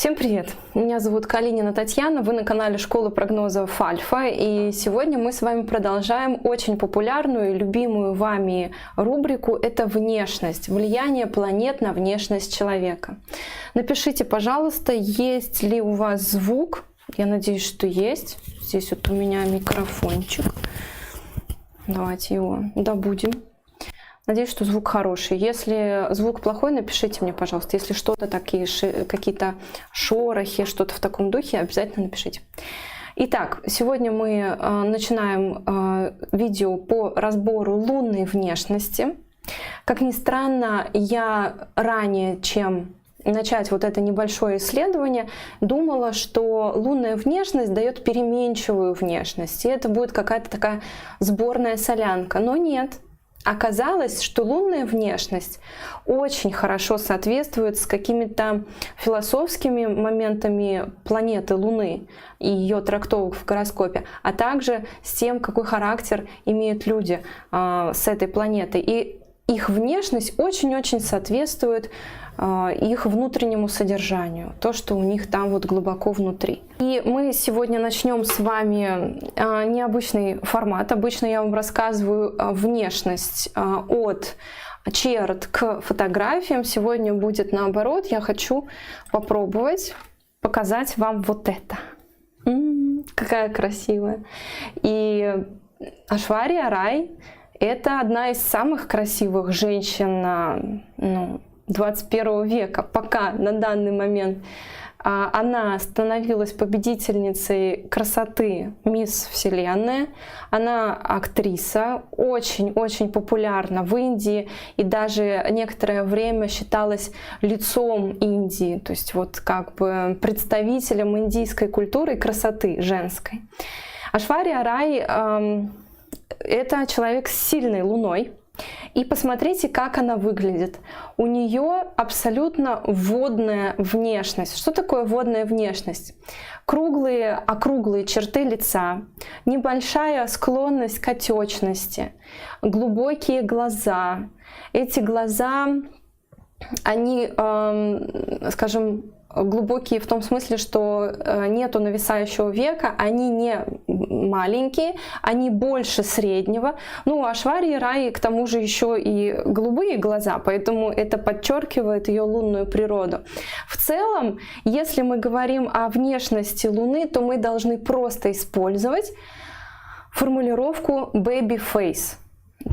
Всем привет! Меня зовут Калинина Татьяна, вы на канале Школы прогнозов Альфа, и сегодня мы с вами продолжаем очень популярную и любимую вами рубрику «Это внешность», влияние планет на внешность человека. Напишите, пожалуйста, есть ли у вас звук, я надеюсь, что есть. Здесь вот у меня микрофончик, давайте его добудем. Надеюсь, что звук хороший. Если звук плохой, напишите мне, пожалуйста. Если что-то такие, какие-то шорохи, что-то в таком духе, обязательно напишите. Итак, сегодня мы начинаем видео по разбору лунной внешности. Как ни странно, я ранее, чем начать вот это небольшое исследование, думала, что лунная внешность дает переменчивую внешность, и это будет какая-то такая сборная солянка. Но нет. Оказалось, что лунная внешность очень хорошо соответствует с какими-то философскими моментами планеты Луны и ее трактовок в гороскопе, а также с тем, какой характер имеют люди с этой планетой. И их внешность очень-очень соответствует их внутреннему содержанию, то, что у них там вот глубоко внутри. И мы сегодня начнем с вами необычный формат. Обычно я вам рассказываю внешность от черт к фотографиям. Сегодня будет наоборот. Я хочу попробовать показать вам вот это. Какая красивая. И Айшвария Рай — это одна из самых красивых женщин, 21 века, пока на данный момент. Она становилась победительницей красоты Мисс Вселенная. Она актриса, очень-очень популярна в Индии и даже некоторое время считалась лицом Индии, то есть вот как бы представителем индийской культуры и красоты женской. Айшвария Рай — это человек с сильной луной. И посмотрите, как она выглядит. У нее абсолютно водная внешность. Что такое водная внешность? Круглые, округлые черты лица, небольшая склонность к отечности, глубокие глаза. Эти глаза, они, скажем, глубокие в том смысле, что нету нависающего века, они не маленькие, они больше среднего. Ну, у Айшварии Рай к тому же еще и голубые глаза, поэтому это подчеркивает ее лунную природу. В целом, если мы говорим о внешности Луны, то мы должны просто использовать формулировку baby face.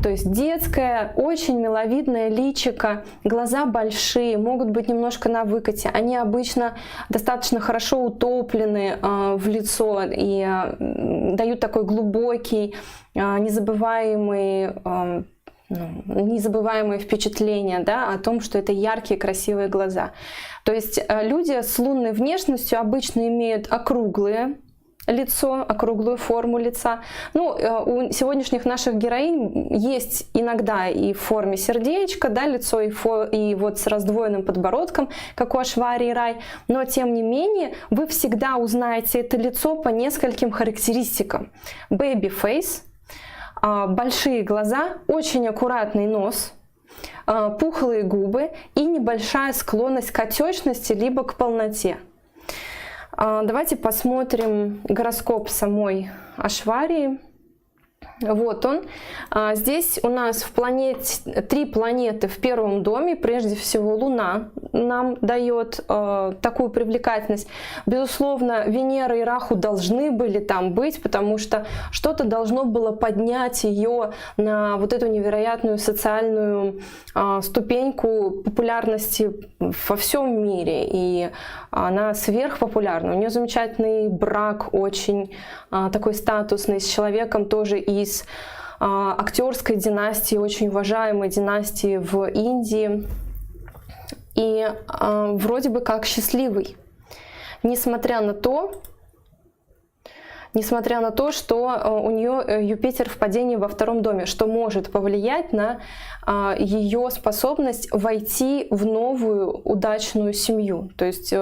То есть детское, очень миловидное личико, глаза большие, могут быть немножко на выкате. Они обычно достаточно хорошо утоплены в лицо и дают такой глубокий, незабываемые впечатления, да, о том, что это яркие, красивые глаза. То есть люди с лунной внешностью обычно имеют округлые лицо, округлую форму лица. Ну, у сегодняшних наших героинь есть иногда и в форме сердечка, да, лицо, и вот с раздвоенным подбородком, как у Айшварии Рай, но тем не менее вы всегда узнаете это лицо по нескольким характеристикам. Baby face, большие глаза, очень аккуратный нос, пухлые губы и небольшая склонность к отечности либо к полноте. Давайте посмотрим гороскоп самой Айшварии. Вот он. Здесь у нас три планеты в первом доме. Прежде всего Луна нам дает такую привлекательность. Безусловно, Венера и Раху должны были там быть, потому что что-то должно было поднять ее на вот эту невероятную социальную ступеньку популярности во всем мире. И она сверхпопулярна. У нее замечательный брак, очень такой статусный, с человеком тоже из актерской династии, очень уважаемой династии в Индии, и вроде бы как счастливый, несмотря на то, что у нее Юпитер в падении во втором доме, что может повлиять на ее способность войти в новую удачную семью. То есть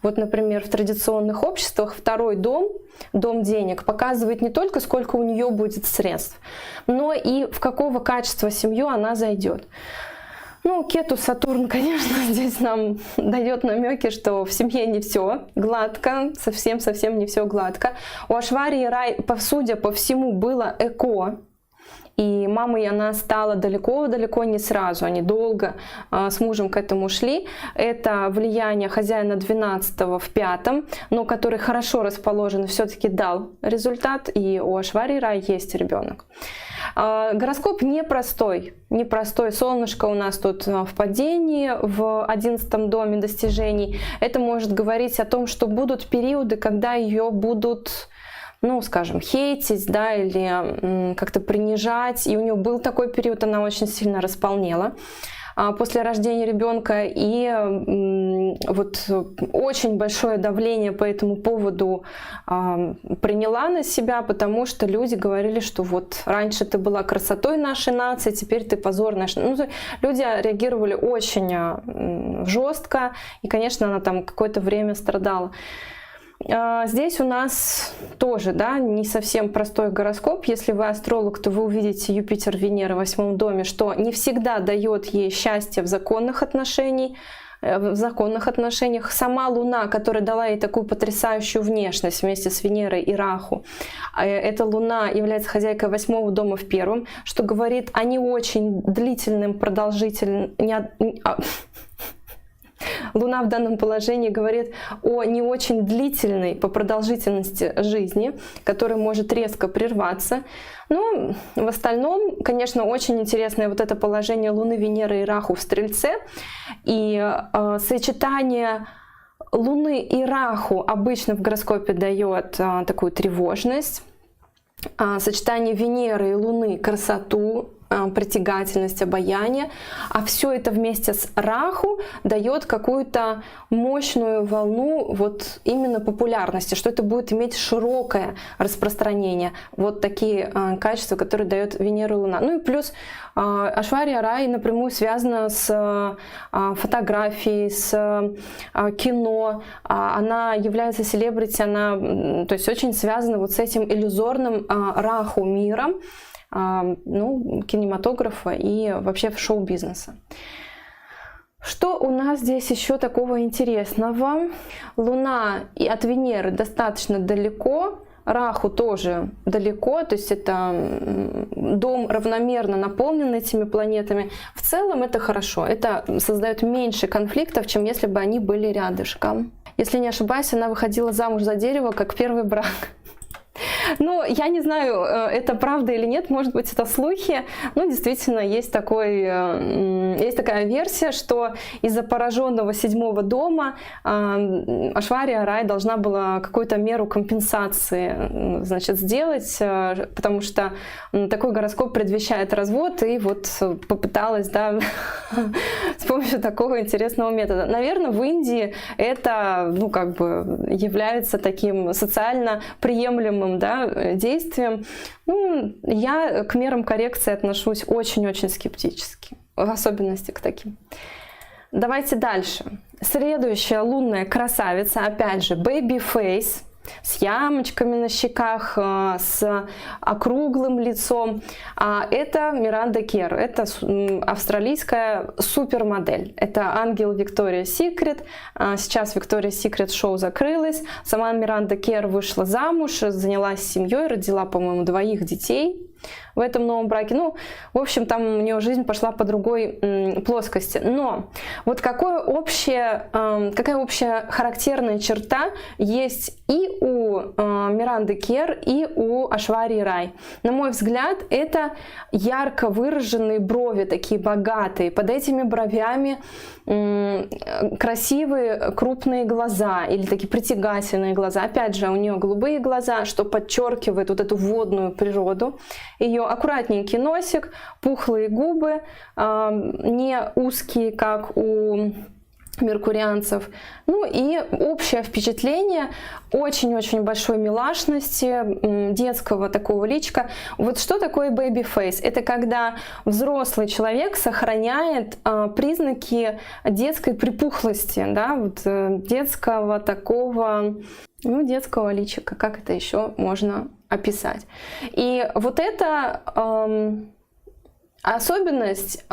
вот, например, в традиционных обществах второй дом, дом денег, показывает не только сколько у нее будет средств, но и в какого качества семью она зайдет. Ну, Кету Сатурн, конечно, здесь нам дает намеки, что в семье не все гладко, совсем не все гладко. У Айшварии Рай, судя по всему, было эко. И мамой она стала далеко не сразу, они долго с мужем к этому шли. Это влияние хозяина 12-го в 5-м, но который хорошо расположен, все-таки дал результат, и у Айшварии Рай есть ребенок. Гороскоп непростой. Солнышко у нас тут в падении, в 11-м доме достижений. Это может говорить о том, что будут периоды, когда ее будут, ну, скажем, хейтить, да, или как-то принижать. И у нее был такой период, она очень сильно располнела после рождения ребенка, и вот очень большое давление по этому поводу приняла на себя, потому что люди говорили, что вот раньше ты была красотой нашей нации, теперь ты позор нашей. Ну, люди реагировали очень жестко, и, конечно, она там какое-то время страдала. Здесь у нас тоже, да, не совсем простой гороскоп. Если вы астролог, то вы увидите Юпитер, Венера в 8-м доме, что не всегда дает ей счастье в законных отношениях. Сама Луна, которая дала ей такую потрясающую внешность вместе с Венерой и Раху, эта Луна является хозяйкой 8-го дома в 1-м, что говорит о не очень длительном, продолжительном... Луна в данном положении говорит о не очень длительной по продолжительности жизни, которая может резко прерваться. Но в остальном, конечно, очень интересное вот это положение Луны, Венеры и Раху в Стрельце. И сочетание Луны и Раху обычно в гороскопе дает такую тревожность. Сочетание Венеры и Луны — красоту, притягательность, обаяние, а все это вместе с Раху дает какую-то мощную волну вот именно популярности, что это будет иметь широкое распространение. Вот такие качества, которые дает Венера и Луна. Ну и плюс Айшвария Рай напрямую связана с фотографией, с кино. Она является селебрити, она, то есть очень связана вот с этим иллюзорным Раху миром, ну, кинематографа и вообще шоу-бизнеса. Что у нас здесь еще такого интересного? Луна и от Венеры достаточно далеко, Раху тоже далеко, то есть это дом равномерно наполнен этими планетами. В целом это хорошо, это создает меньше конфликтов, чем если бы они были рядышком. Если не ошибаюсь, она выходила замуж за дерево как первый брак. Ну, я не знаю, это правда или нет, может быть, это слухи. Но действительно, есть такая версия, что из-за пораженного 7-го дома Айшвария Рай должна была какую-то меру компенсации, значит, сделать, потому что такой гороскоп предвещает развод, и вот попыталась, да, с помощью такого интересного метода. Наверное, в Индии это, ну, как бы является таким социально приемлемым, да, действием. Ну, я к мерам коррекции отношусь очень-очень скептически, в особенности к таким. Давайте дальше. Следующая лунная красавица, опять же, baby face, с ямочками на щеках, с округлым лицом. Это Миранда Кер, это австралийская супермодель. Это ангел Victoria's Secret. Сейчас Victoria's Secret шоу закрылось. Сама Миранда Кер вышла замуж, занялась семьей, родила, по-моему, 2 детей в этом новом браке. Ну, в общем, там у нее жизнь пошла по другой плоскости. Но вот какая общая характерная черта есть и у Миранды Кер, и у Айшварии Рай. На мой взгляд, это ярко выраженные брови, такие богатые. Под этими бровями красивые крупные глаза или такие притягательные глаза. Опять же, у нее голубые глаза, что подчеркивает вот эту водную природу. Ее аккуратненький носик, пухлые губы, не узкие, как у меркурианцев. Ну и общее впечатление очень-очень большой милашности, детского такого личка. Вот что такое baby face? Это когда взрослый человек сохраняет признаки детской припухлости, да, вот детского такого, ну, детского личика, как это еще можно описать. И вот это Особенность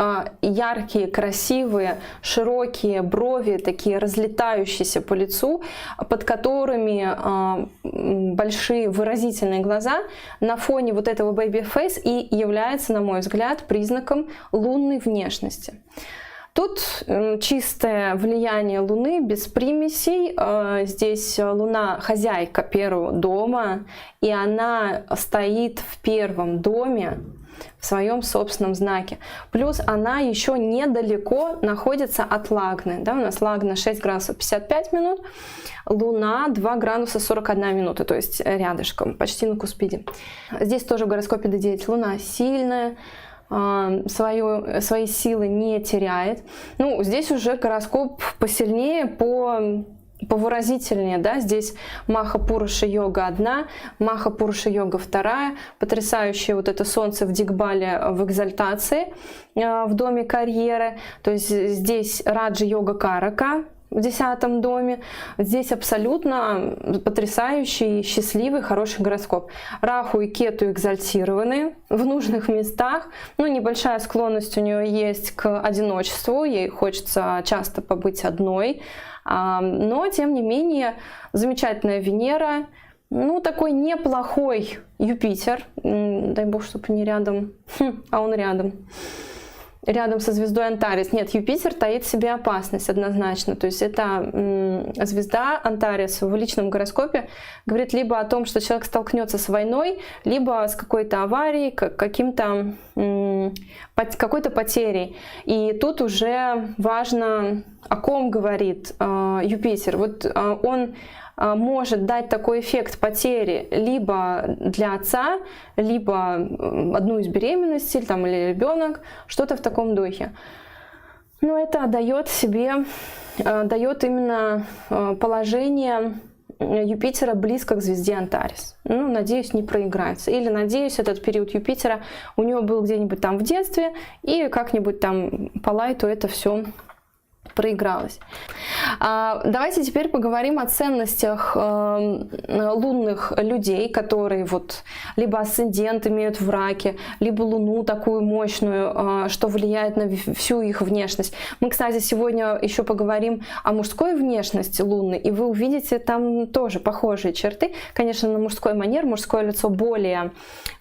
яркие, красивые, широкие брови, такие разлетающиеся по лицу, под которыми большие выразительные глаза, на фоне вот этого baby-face и является, на мой взгляд, признаком лунной внешности. Тут чистое влияние Луны, без примесей. Здесь Луна хозяйка первого дома, и она стоит в первом доме, в своем собственном знаке. Плюс она еще недалеко находится от Лагны. Да, у нас Лагна 6 градусов 55 минут, Луна 2 градуса 41 минута, то есть рядышком, почти на Куспиде. Здесь тоже в гороскопе D9 Луна сильная, свои силы не теряет. Ну, здесь уже гороскоп посильнее, повыразительнее, да, здесь Маха Пуруша йога 1, Маха Пуруша йога 2, потрясающее вот это солнце в Дигбале в экзальтации, в доме карьеры, то есть здесь Раджа йога Карака в 10 доме, здесь абсолютно потрясающий, счастливый, хороший гороскоп. Раху и Кету экзальтированы в нужных местах, ну, небольшая склонность у нее есть к одиночеству, ей хочется часто побыть одной, но, тем не менее, замечательная Венера, ну, такой неплохой Юпитер, дай бог, чтобы не рядом, а он рядом со звездой Антарес. Нет, Юпитер таит в себе опасность однозначно. То есть это звезда Антарес в личном гороскопе говорит либо о том, что человек столкнется с войной, либо с какой-то аварией, какой-то потерей. И тут уже важно, о ком говорит Юпитер. Вот он может дать такой эффект потери либо для отца, либо одну из беременностей, там, или ребенок, что-то в таком духе. Но это дает именно положение Юпитера близко к звезде Антарес. Ну, надеюсь, не проиграется. Или, надеюсь, этот период Юпитера у него был где-нибудь там в детстве, и как-нибудь там по лайту это все проигралось. Давайте теперь поговорим о ценностях лунных людей, которые вот либо асцендент имеют в раке, либо Луну такую мощную, что влияет на всю их внешность. Мы, кстати, сегодня еще поговорим о мужской внешности Луны, и вы увидите там тоже похожие черты. Конечно, на мужской манер, мужское лицо более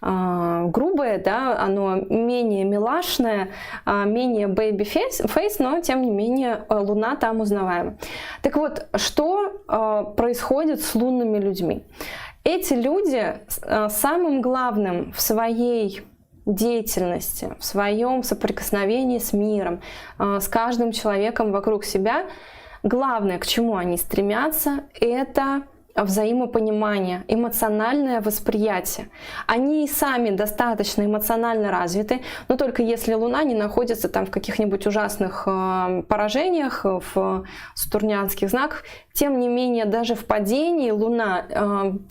грубое, да, оно менее милашное, менее baby-face, но тем не менее Луна там узнаваема. Так вот, что происходит с лунными людьми? Эти люди самым главным в своей деятельности, в своем соприкосновении с миром, с каждым человеком вокруг себя, главное, к чему они стремятся, это взаимопонимание, эмоциональное восприятие. Они и сами достаточно эмоционально развиты, но только если Луна не находится там в каких-нибудь ужасных поражениях, в сатурнианских знаках, тем не менее даже в падении Луна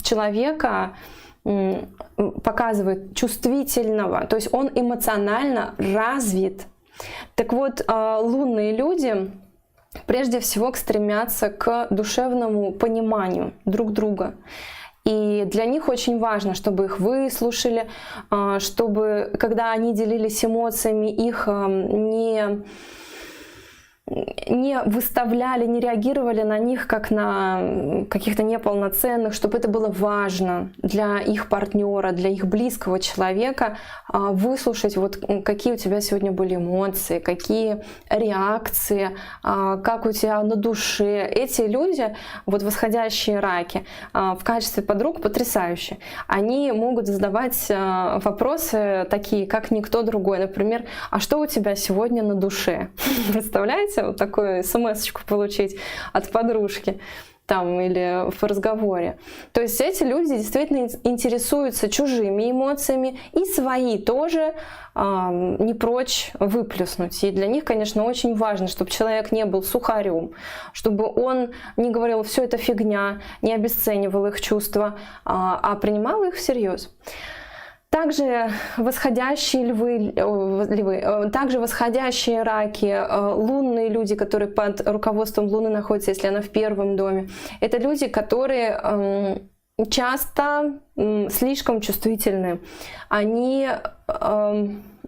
человека показывает чувствительного, то есть он эмоционально развит. Так вот, лунные люди прежде всего стремятся к душевному пониманию друг друга. И для них очень важно, чтобы их выслушали, чтобы, когда они делились эмоциями, их не выставляли, не реагировали на них как на каких-то неполноценных, чтобы это было важно для их партнера, для их близкого человека, выслушать, вот какие у тебя сегодня были эмоции, какие реакции, как у тебя на душе. Эти люди, вот восходящие раки, в качестве подруг потрясающие. Они могут задавать вопросы такие, как никто другой. Например, а что у тебя сегодня на душе? Представляете? Вот такую смс-очку получить от подружки там или в разговоре. То есть эти люди действительно интересуются чужими эмоциями и свои тоже не прочь выплеснуть. И для них, конечно, очень важно, чтобы человек не был сухарем, чтобы он не говорил «все это фигня», не обесценивал их чувства, а принимал их всерьез. Также восходящие также восходящие раки, лунные люди, которые под руководством Луны находятся, если она в первом доме, это люди, которые часто слишком чувствительны. Они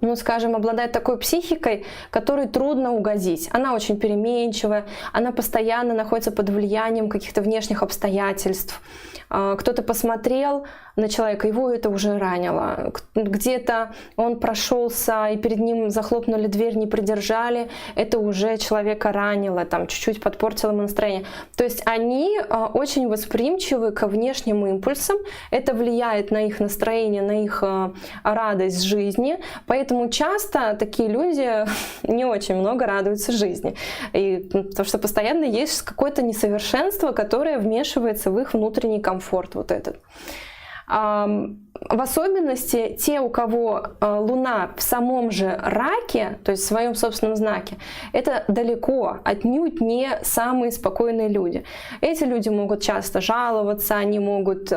ну, скажем, обладает такой психикой, которой трудно угодить. Она очень переменчивая, она постоянно находится под влиянием каких-то внешних обстоятельств. Кто-то посмотрел на человека, его это уже ранило. Где-то он прошелся, и перед ним захлопнули дверь, не придержали, это уже человека ранило, там чуть-чуть подпортило ему настроение. То есть они очень восприимчивы ко внешним импульсам, это влияет на их настроение, на их радость жизни, поэтому часто такие люди не очень много радуются жизни, потому что постоянно есть какое-то несовершенство, которое вмешивается в их внутренний комфорт вот этот. В особенности те, у кого Луна в самом же раке, то есть в своем собственном знаке, это далеко, отнюдь не самые спокойные люди. Эти люди могут часто жаловаться, они могут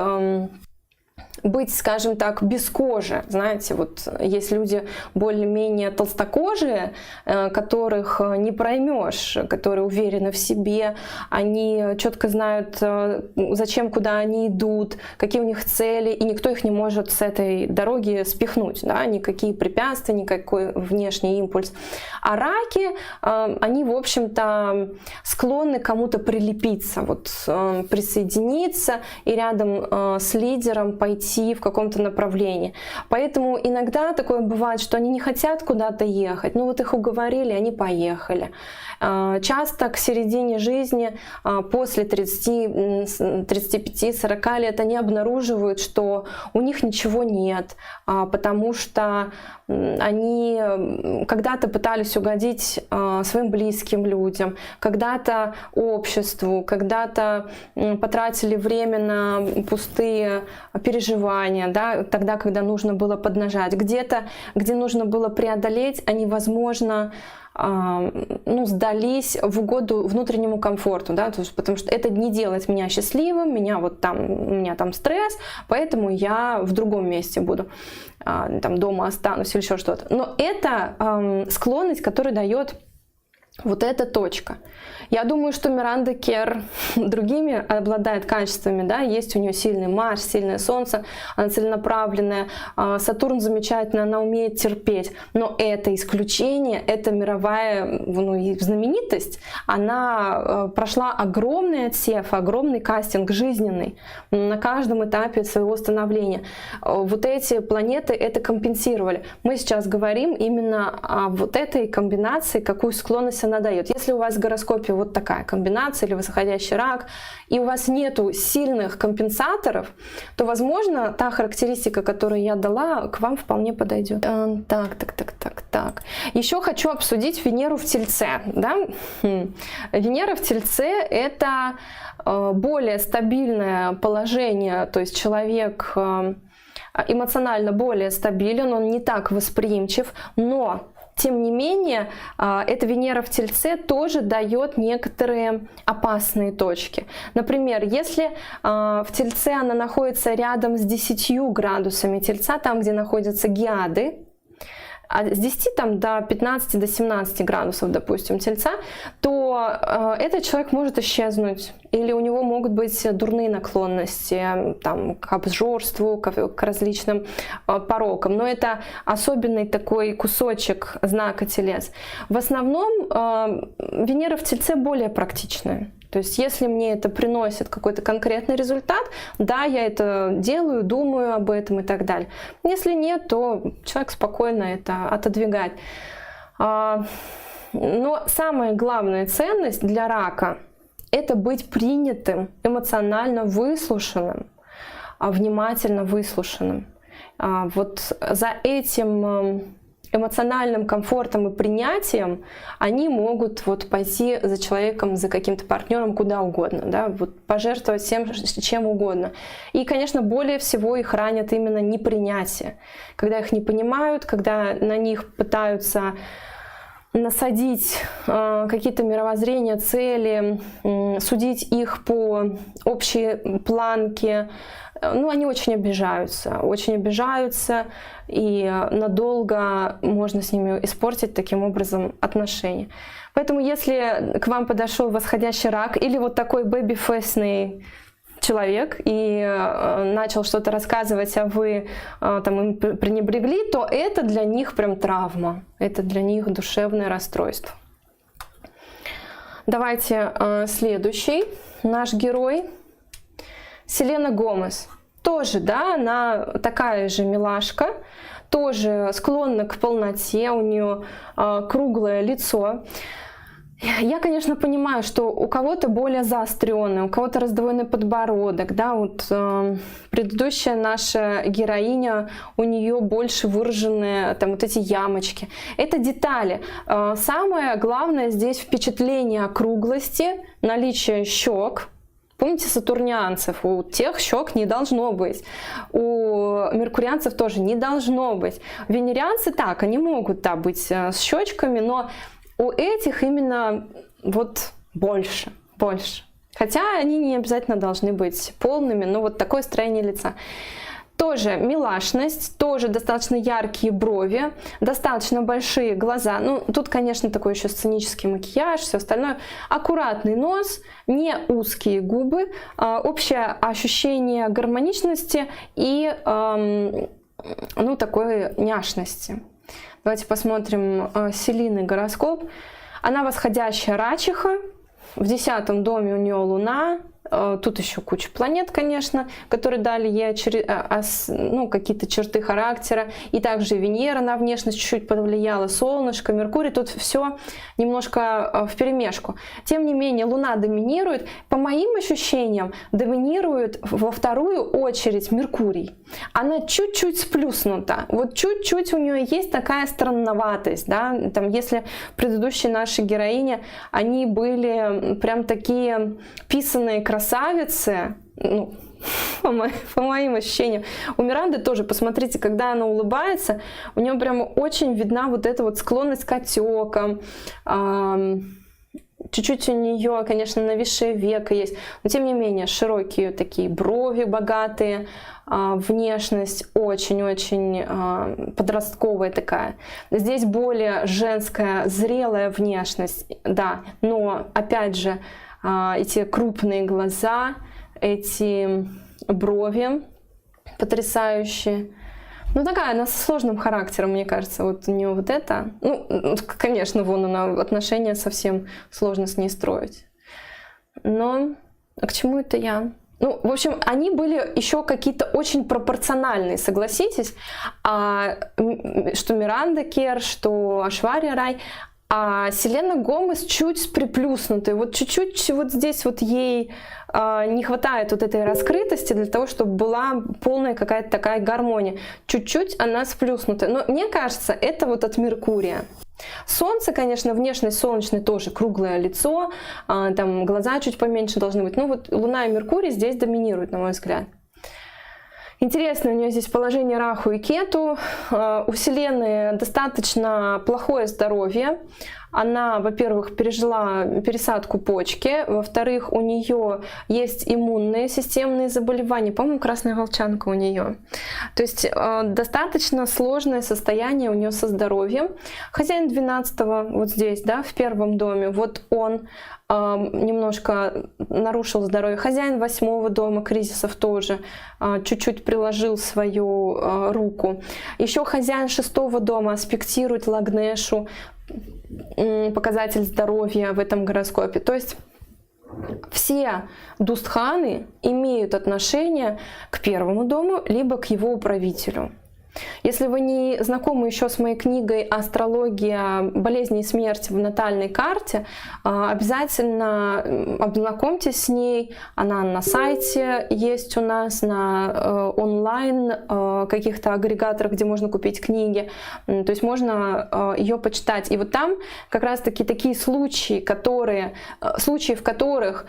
быть, скажем так, без кожи. Знаете, вот есть люди более-менее толстокожие, которых не проймешь, которые уверены в себе, они четко знают, зачем, куда они идут, какие у них цели, и никто их не может с этой дороги спихнуть, да? Никакие препятствия, никакой внешний импульс. А раки, они, в общем-то, склонны к кому-то прилепиться, вот, присоединиться и рядом с лидером пойти в каком-то направлении. Поэтому иногда такое бывает, что они не хотят куда-то ехать, ну вот их уговорили, они поехали. Часто к середине жизни, после 35-40 лет, они обнаруживают, что у них ничего нет, потому что они когда-то пытались угодить своим близким людям, когда-то обществу, когда-то потратили время на пустые переживания, да, тогда, когда нужно было поднажать. Где-то, где нужно было преодолеть, они, возможно, сдались в угоду внутреннему комфорту, да, потому что это не делает меня счастливым, у меня там стресс, поэтому я в другом месте буду, там дома останусь или еще что-то. Но это склонность, которая дает вот эта точка. Я думаю, что Миранда Кер другими обладает качествами, да, есть у нее сильный Марс, сильное Солнце, она целенаправленная, Сатурн замечательно, она умеет терпеть, но это исключение, это мировая знаменитость, она прошла огромный отсев, огромный кастинг жизненный на каждом этапе своего становления. Вот эти планеты это компенсировали. Мы сейчас говорим именно о вот этой комбинации, какую склонность она дает. Если у вас в гороскопе вот такая комбинация или восходящий рак, и у вас нету сильных компенсаторов, то, возможно, та характеристика, которую я дала, к вам вполне подойдет. Так. Еще хочу обсудить Венеру в Тельце. Да? Венера в Тельце — это более стабильное положение, то есть человек эмоционально более стабилен, он не так восприимчив, но тем не менее, эта Венера в Тельце тоже дает некоторые опасные точки. Например, если в Тельце она находится рядом с 10 градусами Тельца, там, где находятся геады, а с 10 там, до 15, до 17 градусов, допустим, Тельца, то этот человек может исчезнуть. Или у него могут быть дурные наклонности там, к обжорству, к различным порокам. Но это особенный такой кусочек знака Телец. В основном Венера в Тельце более практичная. То есть если мне это приносит какой-то конкретный результат, да, я это делаю, думаю об этом и так далее. Если нет, то человек спокойно это отодвигает. Но самая главная ценность для рака — это быть принятым, эмоционально выслушанным, внимательно выслушанным. Вот за этим эмоциональным комфортом и принятием они могут вот пойти за человеком, за каким-то партнером куда угодно, да, вот пожертвовать всем, чем угодно. И, конечно, более всего их ранят именно непринятие, когда их не понимают, когда на них пытаются насадить какие-то мировоззрения, цели, судить их по общей планке. Они очень обижаются, и надолго можно с ними испортить таким образом отношения. Поэтому если к вам подошел восходящий рак или вот такой бэби-фейсный человек и начал что-то рассказывать, а вы там им пренебрегли, то это для них прям травма, это для них душевное расстройство. Давайте следующий наш герой. Селена Гомес. Тоже, да, она такая же милашка, тоже склонна к полноте, у нее круглое лицо. Я, конечно, понимаю, что у кого-то более заостренный, у кого-то раздвоенный подбородок, да, вот предыдущая наша героиня, у нее больше выраженные там вот эти ямочки. Это детали. Самое главное здесь впечатление округлости, наличие щек. Помните сатурнианцев? У тех щек не должно быть. У меркурианцев тоже не должно быть. Венерианцы так, они могут, да, быть с щечками, но у этих именно вот больше. Хотя они не обязательно должны быть полными, но вот такое строение лица. Тоже милашность, тоже достаточно яркие брови, достаточно большие глаза. Ну, тут, конечно, такой еще сценический макияж, все остальное. Аккуратный нос, не узкие губы, общее ощущение гармоничности и, ну, такой няшности. Давайте посмотрим Селины гороскоп. Она восходящая рачеха, в 10-м доме у нее Луна. Тут еще куча планет, конечно, которые дали ей ну, какие-то черты характера. И также Венера на внешность чуть-чуть повлияла, Солнышко, Меркурий. Тут все немножко вперемешку. Тем не менее, Луна доминирует. По моим ощущениям, доминирует во вторую очередь Меркурий. Она чуть-чуть сплюснута. Вот чуть-чуть у нее есть такая странноватость. Да? Там, если предыдущие наши героини, они были прям такие писаные красавицы, ну, по моим ощущениям. У Миранды тоже, посмотрите, когда она улыбается, у нее прямо очень видна вот эта вот склонность к отекам. Чуть-чуть у нее, конечно, нависшее веко есть, но тем не менее широкие такие брови богатые, внешность очень-очень подростковая такая. Здесь более женская, зрелая внешность, да, но опять же эти крупные глаза, эти брови потрясающие. Ну, такая, она со сложным характером, мне кажется, вот у нее вот это. Ну, конечно, вон она, отношения совсем сложно с ней строить. Но а к чему это я? Ну, в общем, они были еще какие-то очень пропорциональные, согласитесь, что Миранда Кер, что Айшварья Рай. А Селена Гомес чуть приплюснутая. Вот чуть-чуть вот здесь вот ей не хватает вот этой раскрытости для того, чтобы была полная какая-то такая гармония. Чуть-чуть она сплюснутая. Но мне кажется, это вот от Меркурия. Солнце, конечно, внешность солнечная тоже, круглое лицо, там глаза чуть поменьше должны быть. Ну вот Луна и Меркурий здесь доминируют, на мой взгляд. Интересно, у нее здесь положение Раху и Кету. У Селены достаточно плохое здоровье. Она, во-первых, пережила пересадку почки, во-вторых, у нее есть иммунные системные заболевания, по-моему, красная волчанка у нее. То есть достаточно сложное состояние у нее со здоровьем. Хозяин 12-го вот здесь, да, в первом доме, вот он немножко нарушил здоровье. Хозяин 8-го дома кризисов тоже чуть-чуть приложил свою руку. Еще хозяин 6-го дома аспектирует Лагнешу, показатель здоровья в этом гороскопе. То есть все дустханы имеют отношение к первому дому, либо к его управителю. Если вы не знакомы еще с моей книгой «Астрология болезни и смерти в натальной карте», обязательно ознакомьтесь с ней. Она на сайте есть у нас, на онлайн каких-то агрегаторах, где можно купить книги. То есть можно ее почитать. И вот там как раз-таки такие случаи, в которых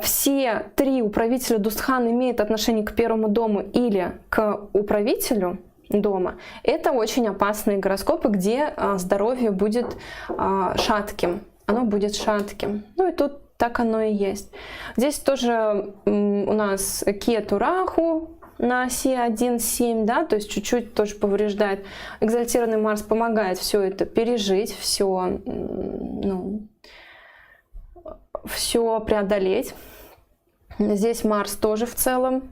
все три управителя дустхан имеют отношение к первому дому или к управителю дома, это очень опасные гороскопы, где здоровье будет шатким. Оно будет шатким. Ну и тут так оно и есть. Здесь тоже у нас Кету Раху на оси 1,7, да, то есть чуть-чуть тоже повреждает. Экзальтированный Марс помогает все это пережить, все, ну, все преодолеть. Здесь Марс тоже в целом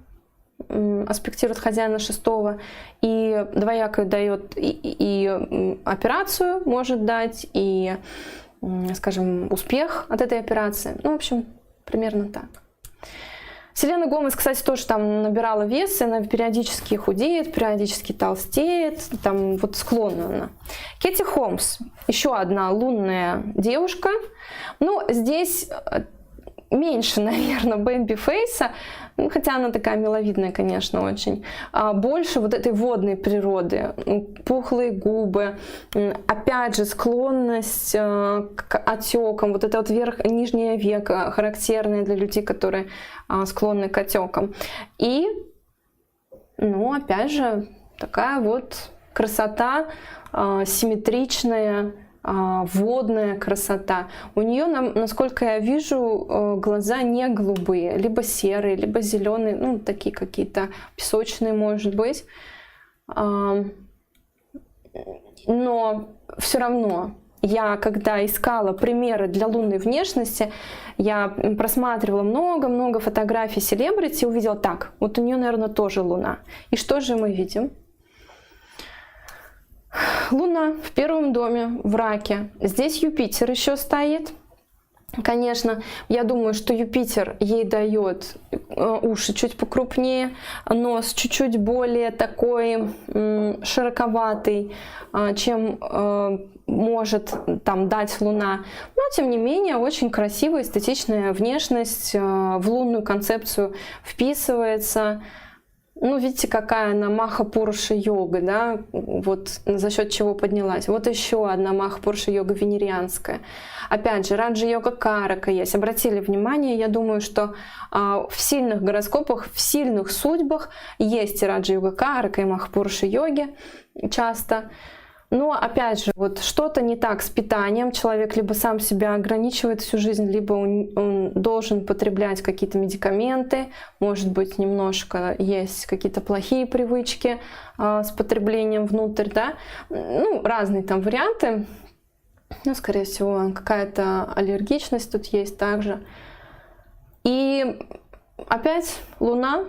аспектирует хозяина 6-го, и двояко дает и операцию может дать, и, скажем, успех от этой операции. Ну, в общем, примерно так. Селена Гомес, кстати, тоже там набирала вес, и она периодически худеет, периодически толстеет, там вот склонна она. Кэти Холмс, еще одна лунная девушка. Ну, здесь меньше, наверное, бэмби-фейса, хотя она такая миловидная, конечно, очень. Больше вот этой водной природы, пухлые губы, опять же, склонность к отекам, вот это вот нижнее веко, характерное для людей, которые склонны к отекам. И, ну, опять же, такая вот красота симметричная, водная красота. У нее, насколько я вижу, глаза не голубые, либо серые, либо зеленые, ну, такие какие-то песочные, может быть. Но все равно я, когда искала примеры для лунной внешности, я просматривала много-много фотографий селебрити, увидела так, вот у нее, наверное, тоже луна. И что же мы видим? Луна в первом доме, в Раке. Здесь Юпитер еще стоит. Конечно, я думаю, что Юпитер ей дает уши чуть покрупнее, нос чуть-чуть более такой широковатый, чем может там дать Луна. Но, тем не менее, очень красивая, эстетичная внешность в лунную концепцию вписывается. Ну, видите, какая она Маха-Пуруша йога, да, вот за счет чего поднялась. Вот еще одна Маха-Пуруша йога венерианская. Опять же, Раджа-йога Карака есть. Обратили внимание, я думаю, что в сильных гороскопах, в сильных судьбах есть и Раджа-йога Карака, и Маха-Пуруша йоги часто. Но, опять же, вот что-то не так с питанием. Человек либо сам себя ограничивает всю жизнь, либо он должен потреблять какие-то медикаменты. Может быть, немножко есть какие-то плохие привычки с потреблением внутрь, да. Ну, разные там варианты. Ну, скорее всего, какая-то аллергичность тут есть также. И опять Луна.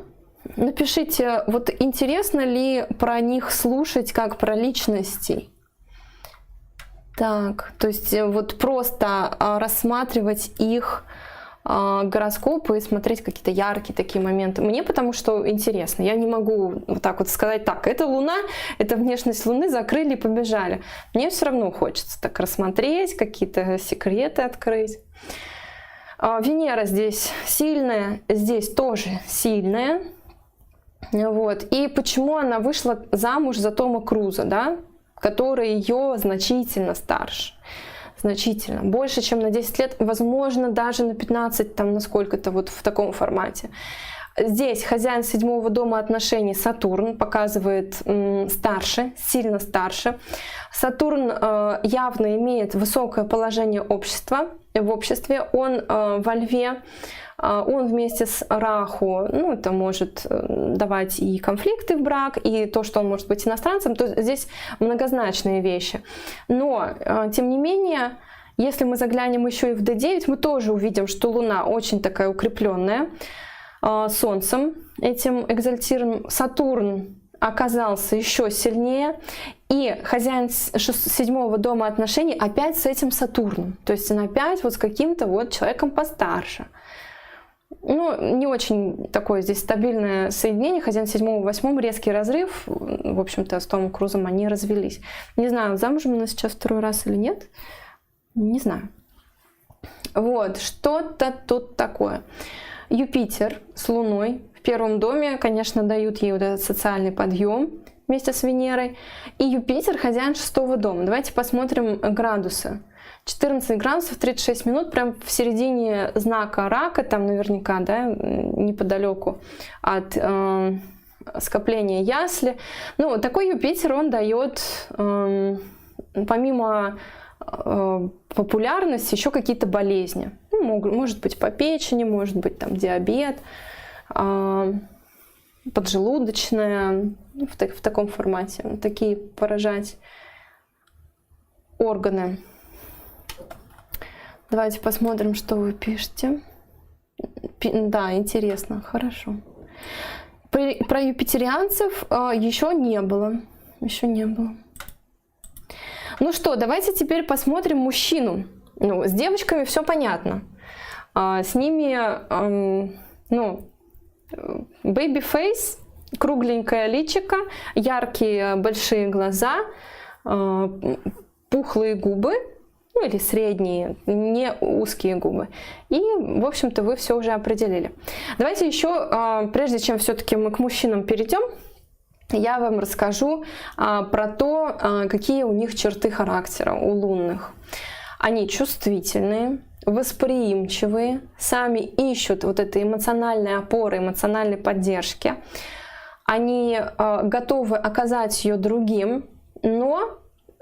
Напишите, вот интересно ли про них слушать, как про личностей. Так, то есть вот просто рассматривать их гороскопы и смотреть какие-то яркие такие моменты. Мне потому что интересно. Я не могу вот так вот сказать, так, это Луна, это внешность Луны, закрыли и побежали. Мне все равно хочется так рассмотреть, какие-то секреты открыть. Венера здесь сильная, здесь тоже сильная. Вот. И почему она вышла замуж за Тома Круза, да? Который ее значительно старше. Значительно. Больше, чем на 10 лет, возможно, даже на 15, там, на сколько-то вот в таком формате. Здесь хозяин 7-го дома отношений Сатурн показывает старше, сильно старше. Сатурн явно имеет высокое положение в обществе. Он во Льве. Он вместе с Раху, ну, это может давать и конфликты в брак, и то, что он может быть иностранцем, то здесь многозначные вещи. Но, тем не менее, если мы заглянем еще и в D9, мы тоже увидим, что Луна очень такая укрепленная Солнцем, этим экзальтированным. Сатурн оказался еще сильнее, и хозяин 7-го дома отношений опять с этим Сатурном. То есть он опять вот с каким-то вот человеком постарше. Ну, не очень такое здесь стабильное соединение. Хозяин 7-го, 8-м, резкий разрыв. В общем-то, с Томом Крузом они развелись. Не знаю, замужем она сейчас второй раз или нет. Не знаю. Вот, что-то тут такое. Юпитер с Луной в первом доме, конечно, дают ей вот этот социальный подъем вместе с Венерой. И Юпитер хозяин 6-го дома. Давайте посмотрим градусы. 14 градусов 36 минут, прям в середине знака Рака, там наверняка, да, неподалеку от скопления Ясли. Ну, такой Юпитер, он дает, помимо популярности, еще какие-то болезни. Ну, может быть по печени, может быть там диабет, поджелудочная, ну, в таком формате, такие поражать органы. Давайте посмотрим, что вы пишете. Да, интересно, хорошо. Про юпитерианцев еще не было. Еще не было. Ну что, давайте теперь посмотрим мужчину. Ну, с девочками все понятно. С ними, ну, baby face, кругленькое личико, яркие большие глаза, пухлые губы, ну или средние, не узкие губы. И, в общем-то, вы все уже определили. Давайте еще, прежде чем все-таки мы к мужчинам перейдем, я вам расскажу про то, какие у них черты характера, у лунных. Они чувствительные, восприимчивые, сами ищут вот этой эмоциональной опоры, эмоциональной поддержки. Они готовы оказать ее другим, но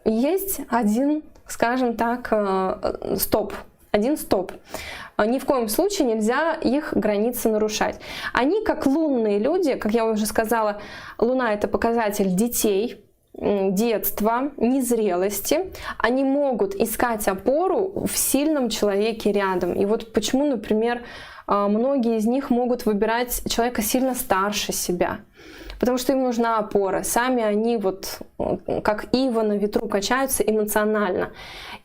есть один, скажем так, стоп. Один стоп. Ни в коем случае нельзя их границы нарушать. Они, как лунные люди, как я уже сказала, Луна — это показатель детей, детства, незрелости. Они могут искать опору в сильном человеке рядом. И вот почему, например, многие из них могут выбирать человека сильно старше себя. Потому что им нужна опора. Сами они вот как ива на ветру качаются эмоционально.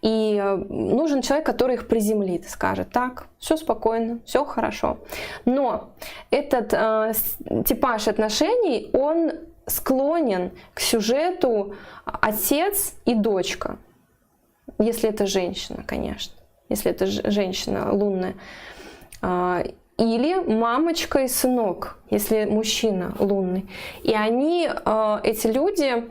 И нужен человек, который их приземлит, скажет: так, все спокойно, все хорошо. Но этот типаж отношений, он склонен к сюжету отец и дочка. Если это женщина, конечно. Если это женщина лунная. Или мамочка и сынок, если мужчина лунный. И они, эти люди,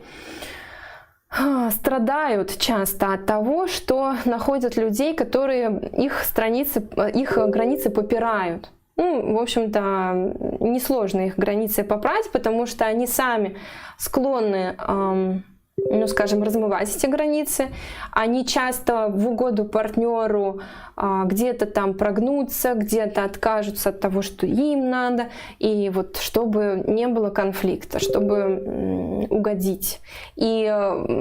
страдают часто от того, что находят людей, которые их границы попирают. Ну, в общем-то, несложно их границы попрать, потому что они сами склонны, ну, скажем, размывать эти границы. Они часто в угоду партнеру где-то там прогнутся, где-то откажутся от того, что им надо. И вот чтобы не было конфликта, чтобы угодить. И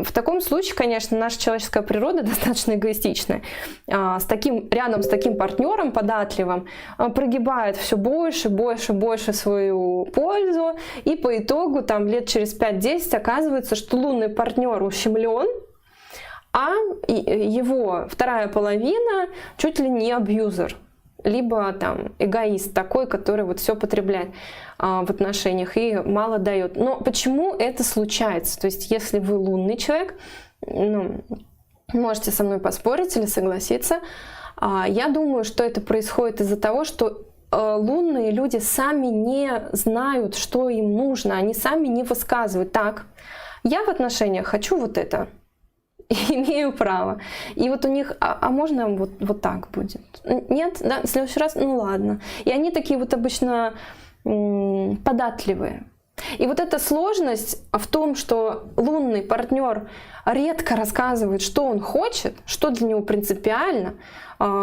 в таком случае, конечно, наша человеческая природа достаточно эгоистичная. Рядом с таким партнером податливым прогибает все больше, больше, больше свою пользу. И по итогу там лет через 5-10 оказывается, что лунный партнер ущемлен, а его вторая половина чуть ли не абьюзер, либо там эгоист такой, который вот все потребляет в отношениях и мало дает. Но почему это случается? То есть если вы лунный человек, ну, можете со мной поспорить или согласиться, я думаю, что это происходит из-за того, что лунные люди сами не знают, что им нужно, они сами не высказывают: так, я в отношениях хочу вот это, имею право. И вот у них, а можно вот так будет? Нет, да, в следующий раз, ну ладно. И они такие вот обычно податливые. И вот эта сложность в том, что лунный партнер редко рассказывает, что он хочет, что для него принципиально,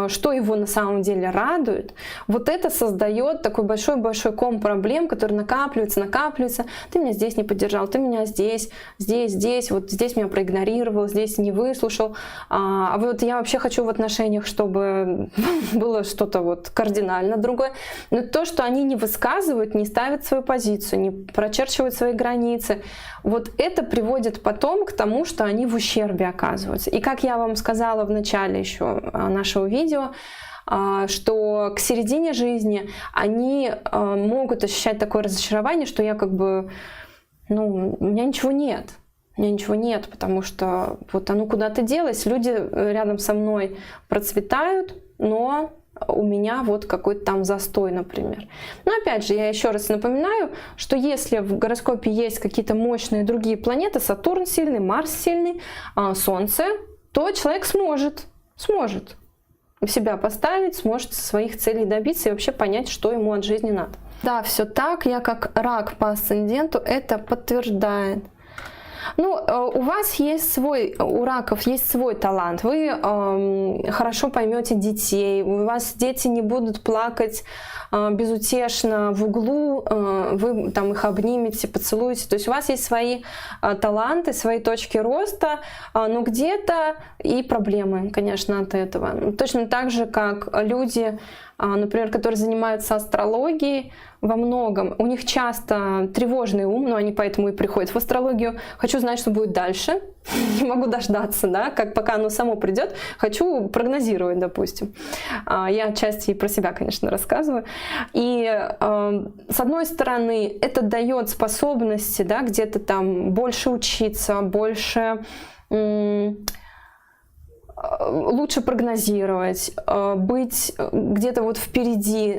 что его на самом деле радует, вот это создает такой большой-большой ком проблем, который накапливается. Ты меня здесь не поддержал, ты меня здесь, вот здесь меня проигнорировал, здесь не выслушал. А вот я вообще хочу в отношениях, чтобы было что-то вот кардинально другое. Но то, что они не высказывают, не ставят свою позицию, не прочерчивают свои границы, вот это приводит потом к тому, что они в ущербе оказываются. И как я вам сказала в начале еще нашего видео, что к середине жизни они могут ощущать такое разочарование, что я как бы, ну, у меня ничего нет. У меня ничего нет, потому что вот оно куда-то делось. Люди рядом со мной процветают, но у меня вот какой-то там застой, например. Но опять же, я еще раз напоминаю, что если в гороскопе есть какие-то мощные другие планеты, Сатурн сильный, Марс сильный, Солнце, то человек сможет себя поставить, сможет своих целей добиться и вообще понять, что ему от жизни надо. Да, все так, я как рак по асценденту это подтверждает. Ну, у вас есть у раков есть свой талант. Вы хорошо поймете детей, у вас дети не будут плакать безутешно в углу, вы там их обнимете, поцелуете. То есть у вас есть свои таланты, свои точки роста, но где-то и проблемы, конечно, от этого. Точно так же, как люди например, которые занимаются астрологией, во многом у них часто тревожный ум, но они поэтому и приходят в астрологию. Хочу знать, что будет дальше, не могу дождаться, да, как пока оно само придет. Хочу прогнозировать, допустим. Я отчасти и про себя, конечно, рассказываю. И с одной стороны, это дает способности, да, где-то там больше учиться, больше лучше прогнозировать, быть где-то вот впереди,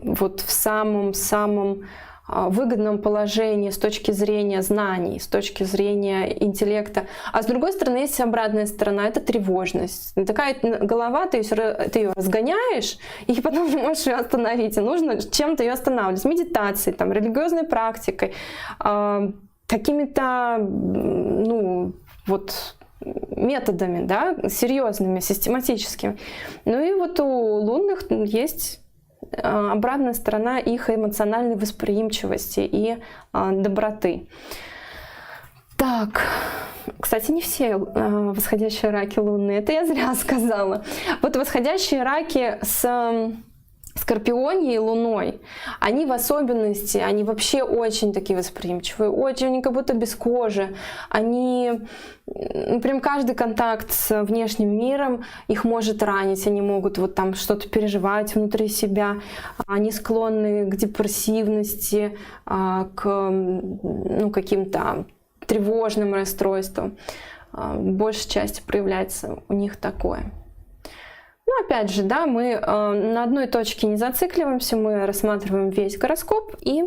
вот в самом выгодном положении с точки зрения знаний, с точки зрения интеллекта. А с другой стороны, есть обратная сторона, это тревожность. Такая голова, ты ее разгоняешь, и потом не можешь ее остановить. И нужно чем-то ее останавливать. Медитацией, там, религиозной практикой, какими-то, методами, да, серьезными, систематическими. Ну и вот у лунных есть обратная сторона их эмоциональной восприимчивости и доброты. Так, кстати, не все восходящие раки лунные, это я зря сказала. Вот восходящие раки с Скорпионией и Луной, они в особенности, они вообще очень такие восприимчивые, они как будто без кожи, они, прям каждый контакт с внешним миром их может ранить, они могут вот там что-то переживать внутри себя, они склонны к депрессивности, к каким-то тревожным расстройствам, в большей части проявляется у них такое. Ну, опять же, да, мы на одной точке не зацикливаемся, мы рассматриваем весь гороскоп и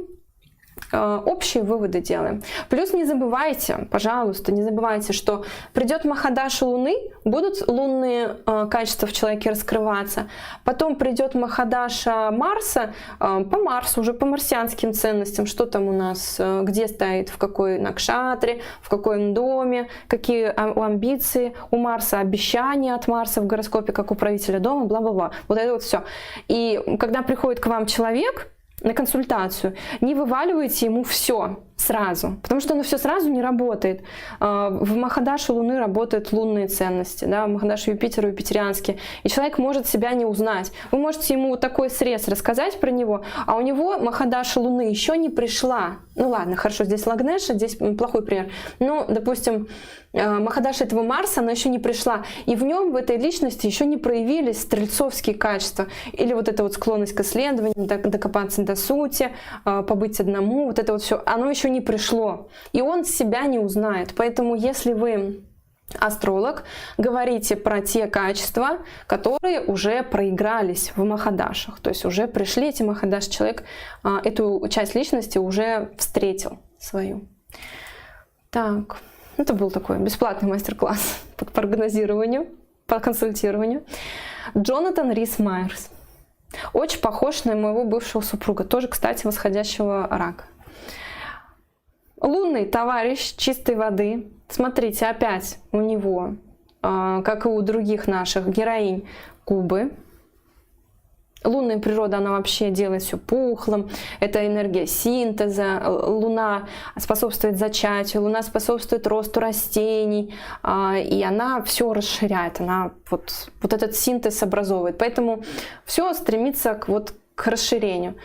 общие выводы делаем. Плюс не забывайте, пожалуйста, не забывайте, что придет Махадаша Луны, будут лунные качества в человеке раскрываться. Потом придет Махадаша Марса, по Марсу, уже по марсианским ценностям, что там у нас, где стоит, в какой накшатре, в каком доме, какие амбиции у Марса, обещания от Марса в гороскопе, как у правителя дома, бла-бла-бла. Вот это вот все. И когда приходит к вам человек на консультацию, не вываливайте ему все сразу, потому что оно все сразу не работает. В Махадашу Луны работают лунные ценности, да, в Махадашу Юпитера юпитерианские, и человек может себя не узнать. Вы можете ему такой срез рассказать про него, а у него Махадаша Луны еще не пришла. Ну ладно, хорошо, здесь Лагнеша, здесь плохой пример. Ну, допустим, Махадаша этого Марса, она еще не пришла, и в нем, в этой личности еще не проявились стрельцовские качества, или вот эта вот склонность к исследованию, докопаться до сути, побыть одному, вот это вот все, оно еще не пришло, и он себя не узнает. Поэтому если вы астролог, говорите про те качества, которые уже проигрались в Махадашах, то есть уже пришли эти Махадаши, человек эту часть личности уже встретил свою. Так, это был такой бесплатный мастер-класс по прогнозированию, по консультированию. Джонатан Рис Майерс. Очень похож на моего бывшего супруга, тоже, кстати, восходящего рака. Лунный товарищ чистой воды. Смотрите, опять у него, как и у других наших героинь, губы. Лунная природа, она вообще делает все пухлым. Это энергия синтеза. Луна способствует зачатию, Луна способствует росту растений. И она все расширяет, она вот этот синтез образовывает. Поэтому все стремится к расширению.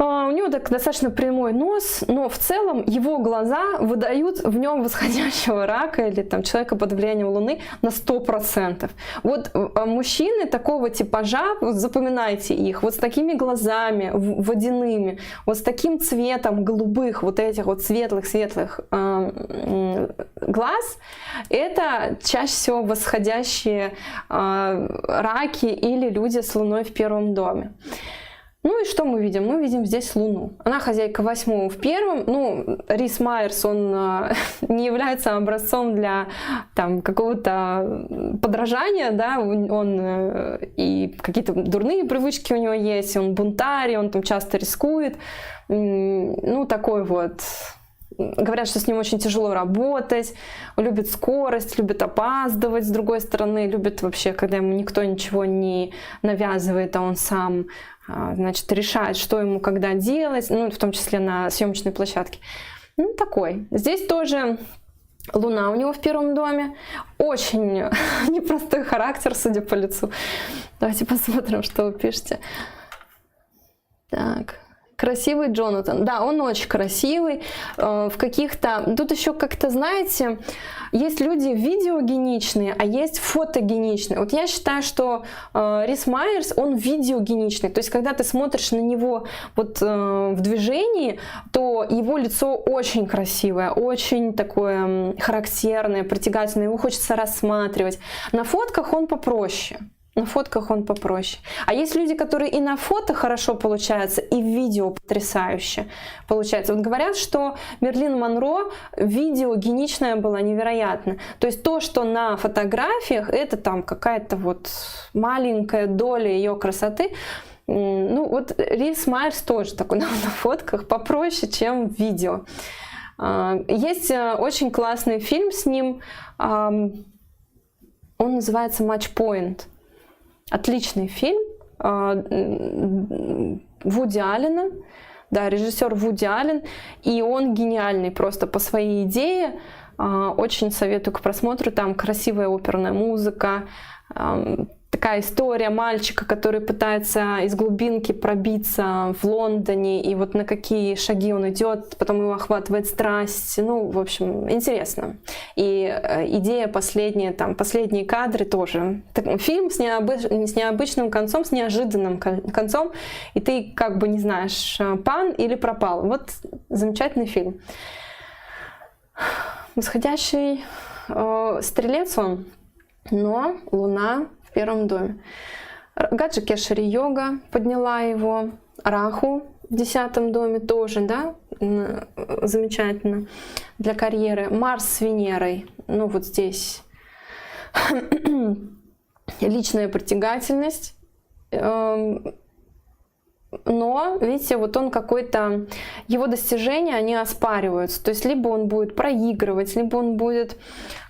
У него достаточно прямой нос, но в целом его глаза выдают в нем восходящего рака или там человека под влиянием Луны на 100%. Вот мужчины такого типажа, вот запоминайте их, вот с такими глазами водяными, вот с таким цветом голубых, вот этих вот светлых-светлых глаз, это чаще всего восходящие раки или люди с Луной в первом доме. Ну и что мы видим? Мы видим здесь Луну. Она хозяйка 8-го в первом. Ну, Рис Майерс, он не является образцом для там какого-то подражания, да, он и какие-то дурные привычки у него есть, он бунтарь, он там часто рискует. Ну, такой вот... Говорят, что с ним очень тяжело работать, любит скорость, любит опаздывать, с другой стороны, любит вообще, когда ему никто ничего не навязывает, а он сам, значит, решает, что ему когда делать, ну, в том числе на съемочной площадке. Ну, такой. Здесь тоже Луна у него в первом доме. Очень непростой характер, судя по лицу. Давайте посмотрим, что вы пишете. Так. Красивый Джонатан. Да, он очень красивый. В каких-то... Тут еще как-то, знаете, есть люди видеогеничные, а есть фотогеничные. Вот я считаю, что Рис Майерс, он видеогеничный. То есть, когда ты смотришь на него вот в движении, то его лицо очень красивое, очень такое характерное, притягательное. Его хочется рассматривать. На фотках он попроще. На фотках он попроще. А есть люди, которые и на фото хорошо получаются, и в видео потрясающе получается. Вот говорят, что Мерлин Монро видеогеничная была невероятно. То есть то, что на фотографиях, это там какая-то вот маленькая доля ее красоты. Ну вот Рис Майерс тоже такой на фотках попроще, чем в видео. Есть очень классный фильм с ним. Он называется «Match Point». Отличный фильм Вуди Аллена, да, режиссер Вуди Аллен, и он гениальный просто по своей идее. Очень советую к просмотру. Там красивая оперная музыка, такая история мальчика, который пытается из глубинки пробиться в Лондоне, и вот на какие шаги он идет, потом его охватывает страсть. Ну, в общем, интересно. И идея последняя, там, последние кадры тоже. Фильм с необычным концом, с неожиданным концом, и ты как бы не знаешь, пан или пропал. Вот замечательный фильм. Восходящий стрелец он, но Луна в первом доме. Гаджи Кешари Йога подняла его. Раху в 10-м доме тоже, да, замечательно для карьеры. Марс с Венерой, ну вот здесь личная притягательность. Но, видите, вот он какой-то, его достижения, они оспариваются. То есть либо он будет проигрывать, либо он будет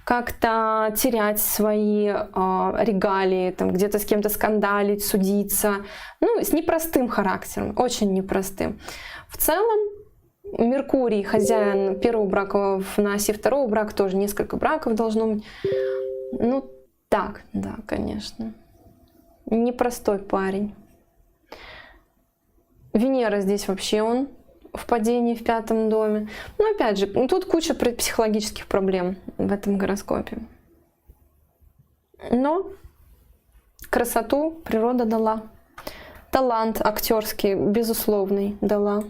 как-то терять свои регалии, там, где-то с кем-то скандалить, судиться. Ну, с непростым характером, очень непростым. В целом, Меркурий, хозяин первого брака на оси второго брака, тоже несколько браков должно быть. Ну, так, да, конечно. Непростой парень. Венера здесь вообще он в падении в 5-м доме. Но опять же, тут куча психологических проблем в этом гороскопе. Но красоту природа дала. Талант актерский, безусловный, дала.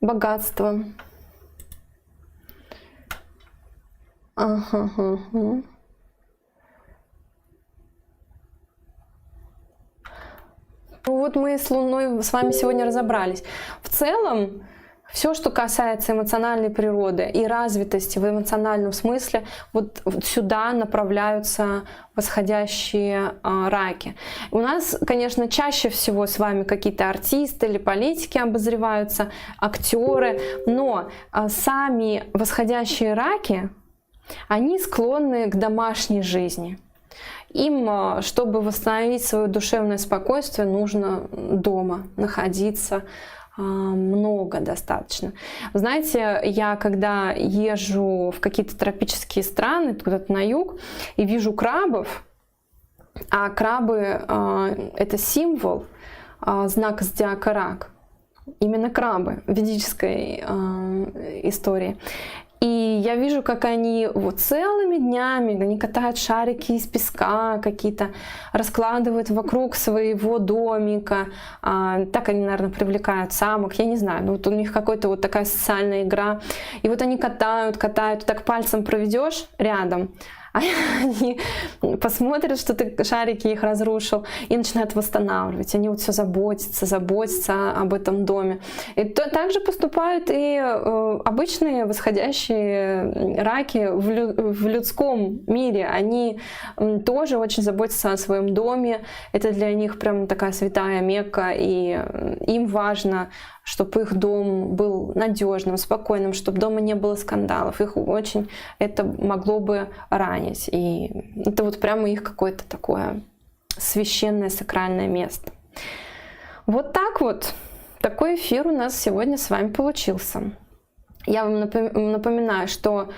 Богатство. Ага. Ну вот мы с Луной с вами сегодня разобрались. В целом, все, что касается эмоциональной природы и развитости в эмоциональном смысле, вот сюда направляются восходящие раки. У нас, конечно, чаще всего с вами какие-то артисты или политики обозреваются, актеры, но сами восходящие раки, они склонны к домашней жизни. Им, чтобы восстановить свое душевное спокойствие, нужно дома находиться много достаточно. Знаете, я когда езжу в какие-то тропические страны, куда-то на юг, и вижу крабов, а крабы это символ, знак зодиака Рак, именно крабы в ведической истории. И я вижу, как они вот целыми днями, они катают шарики из песка какие-то, раскладывают вокруг своего домика. Так они, наверное, привлекают самок, я не знаю. Вот у них какая-то вот такая социальная игра. И вот они катают, так пальцем проведешь рядом, а они посмотрят, что ты шарики их разрушил, и начинают восстанавливать. Они вот все заботятся об этом доме. И также поступают и обычные восходящие раки в людском мире. Они тоже очень заботятся о своем доме. Это для них прям такая святая Мекка, и им важно, чтобы их дом был надежным, спокойным, чтобы дома не было скандалов. Их очень это могло бы ранить. И это вот прямо их какое-то такое священное, сакральное место. Вот так вот. Такой эфир у нас сегодня с вами получился. Я вам напоминаю, что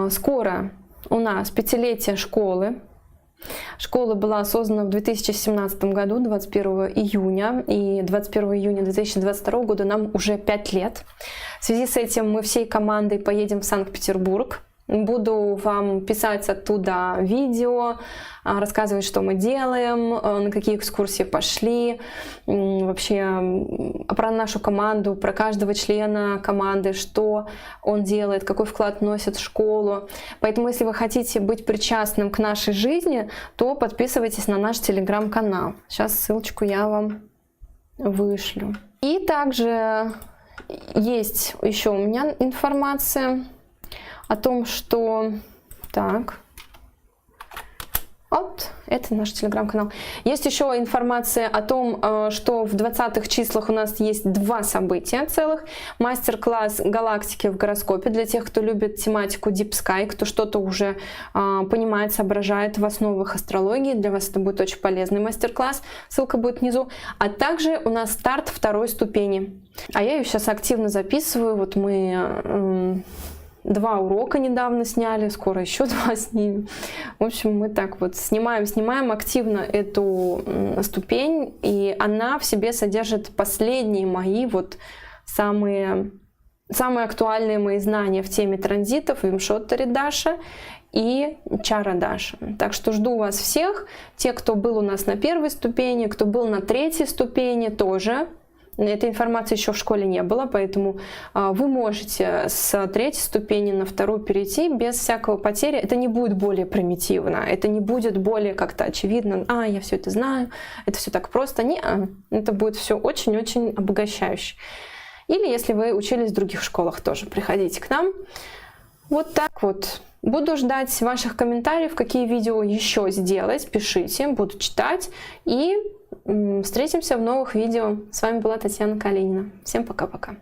скоро у нас 5-летие школы. Школа была создана в 2017 году, 21 июня, и 21 июня 2022 года нам уже 5 лет. В связи с этим мы всей командой поедем в Санкт-Петербург. Буду вам писать оттуда видео, рассказывать, что мы делаем, на какие экскурсии пошли, вообще про нашу команду, про каждого члена команды, что он делает, какой вклад вносит в школу. Поэтому, если вы хотите быть причастным к нашей жизни, то подписывайтесь на наш телеграм-канал. Сейчас ссылочку я вам вышлю. И также есть еще у меня информация о том, что... Так. Вот, это наш телеграм-канал. Есть еще информация о том, что в 20-х числах у нас есть 2 события целых. Мастер-класс «Галактики в гороскопе» для тех, кто любит тематику Deep Sky, кто что-то уже понимает, соображает в основах астрологии. Для вас это будет очень полезный мастер-класс. Ссылка будет внизу. А также у нас старт 2-й ступени. А я ее сейчас активно записываю. Вот мы... 2 урока недавно сняли, скоро еще 2 снимем. В общем, мы так вот снимаем активно эту ступень, и она в себе содержит последние мои вот самые актуальные мои знания в теме транзитов, Вимшоттари Даша и Чара Даша. Так что жду вас всех, те, кто был у нас на 1-й ступени, кто был на 3-й ступени тоже. Этой информации еще в школе не было, поэтому вы можете с 3-й ступени на 2-ю перейти без всякого потери. Это не будет более примитивно, это не будет более как-то очевидно, я все это знаю, это все так просто. Не, это будет все очень-очень обогащающе. Или если вы учились в других школах тоже, приходите к нам. Вот так вот. Буду ждать ваших комментариев, какие видео еще сделать, пишите, буду читать. И встретимся в новых видео. С вами была Татьяна Калинина. Всем пока-пока.